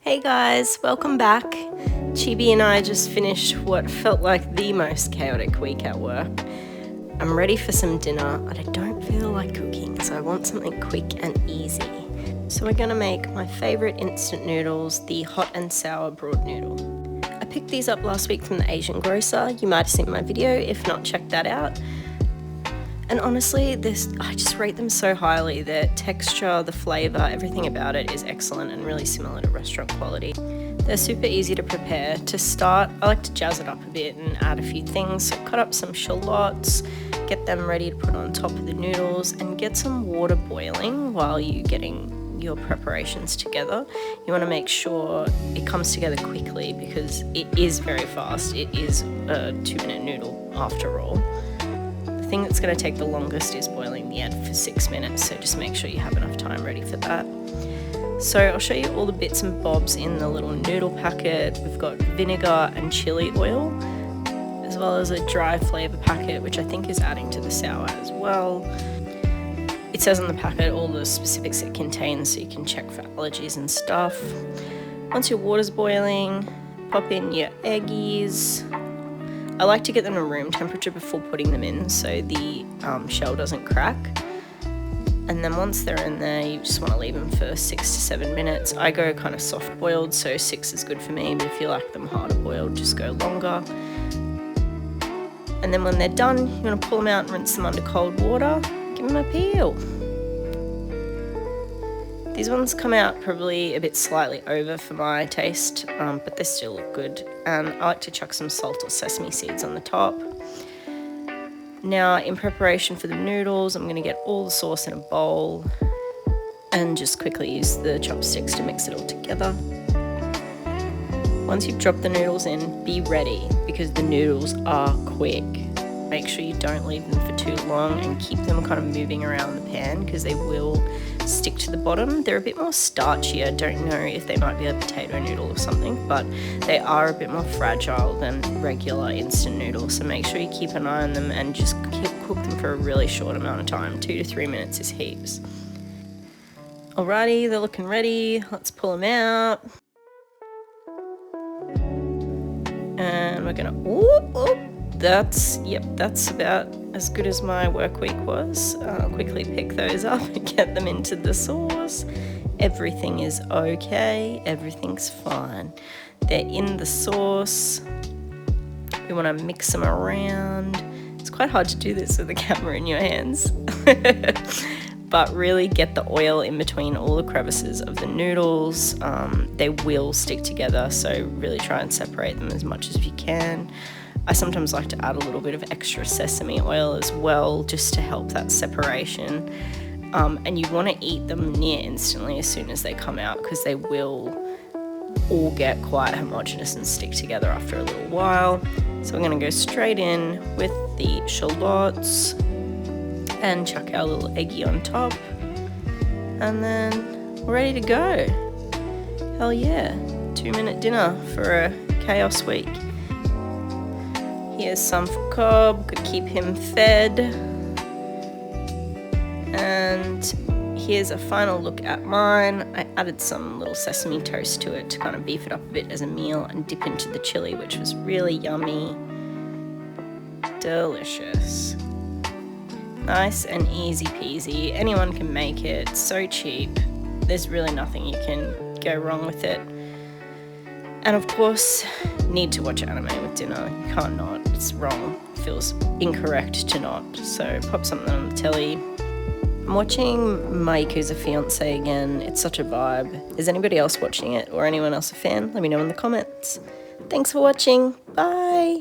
Hey guys, welcome back. Chibi and I just finished what felt like the most chaotic week at work. I'm ready for some dinner, but I don't feel like cooking, so I want something quick and easy. So we're gonna make my favorite instant noodles, the hot and sour broad noodle. I picked these up last week from the Asian grocer. You might have seen my video, if not, check that out. And honestly, I just rate them so highly. Their texture, the flavour, everything about it is excellent and really similar to restaurant quality. They're super easy to prepare. To start, I like to jazz it up a bit and add a few things. So cut up some shallots, get them ready to put on top of the noodles, and get some water boiling while you're getting your preparations together. You want to make sure it comes together quickly because it is very fast. It is a 2-minute noodle after all. The thing that's going to take the longest is boiling the egg for 6 minutes, so just make sure you have enough time ready for that. So I'll show you all the bits and bobs in the little noodle packet. We've got vinegar and chili oil, as well as a dry flavour packet, which I think is adding to the sour as well. It says on the packet all the specifics it contains, so you can check for allergies and stuff. Once your water's boiling, pop in your eggies. I like to get them to room temperature before putting them in so the shell doesn't crack. And then once they're in there, you just want to leave them for 6 to 7 minutes. I go kind of soft boiled, so 6 is good for me, but if you like them harder boiled, just go longer. And then when they're done, you want to pull them out and rinse them under cold water. Give them a peel. These ones come out probably a bit slightly over for my taste, but they still look good. And I like to chuck some salt or sesame seeds on the top. Now, in preparation for the noodles, I'm going to get all the sauce in a bowl and just quickly use the chopsticks to mix it all together. Once you've dropped the noodles in, be ready because the noodles are quick. Make sure you don't leave them for too long and keep them kind of moving around the pan because they will stick to the bottom. They're a bit more starchy. I don't know if they might be a potato noodle or something, but they are a bit more fragile than regular instant noodles. So make sure you keep an eye on them and just cook them for a really short amount of time. 2 to 3 minutes is heaps. Alrighty, they're looking ready. Let's pull them out. And we're gonna, that's about as good as my work week was. I'll quickly pick those up and get them into the sauce. Everything is okay, everything's fine. They're in the sauce. We want to mix them around. It's quite hard to do this with the camera in your hands. But really get the oil in between all the crevices of the noodles. They will stick together, so really try and separate them as much as you can. I sometimes like to add a little bit of extra sesame oil as well, just to help that separation. And you want to eat them near instantly as soon as they come out because they will all get quite homogeneous and stick together after a little while. So we're going to go straight in with the shallots and chuck our little eggie on top. And then we're ready to go. Hell yeah, 2-minute dinner for a chaos week. Here's some for Cobb, could keep him fed. And here's a final look at mine. I added some little sesame toast to it to kind of beef it up a bit as a meal and dip into the chili, which was really yummy. Delicious. Nice and easy peasy. Anyone can make it. So cheap. There's really nothing you can go wrong with it. And of course, need to watch anime with dinner. You can't not. It's wrong. It feels incorrect to not. So pop something on the telly. I'm watching My Yakuza Fiancé again. It's such a vibe. Is anybody else watching it or anyone else a fan? Let me know in the comments. Thanks for watching. Bye.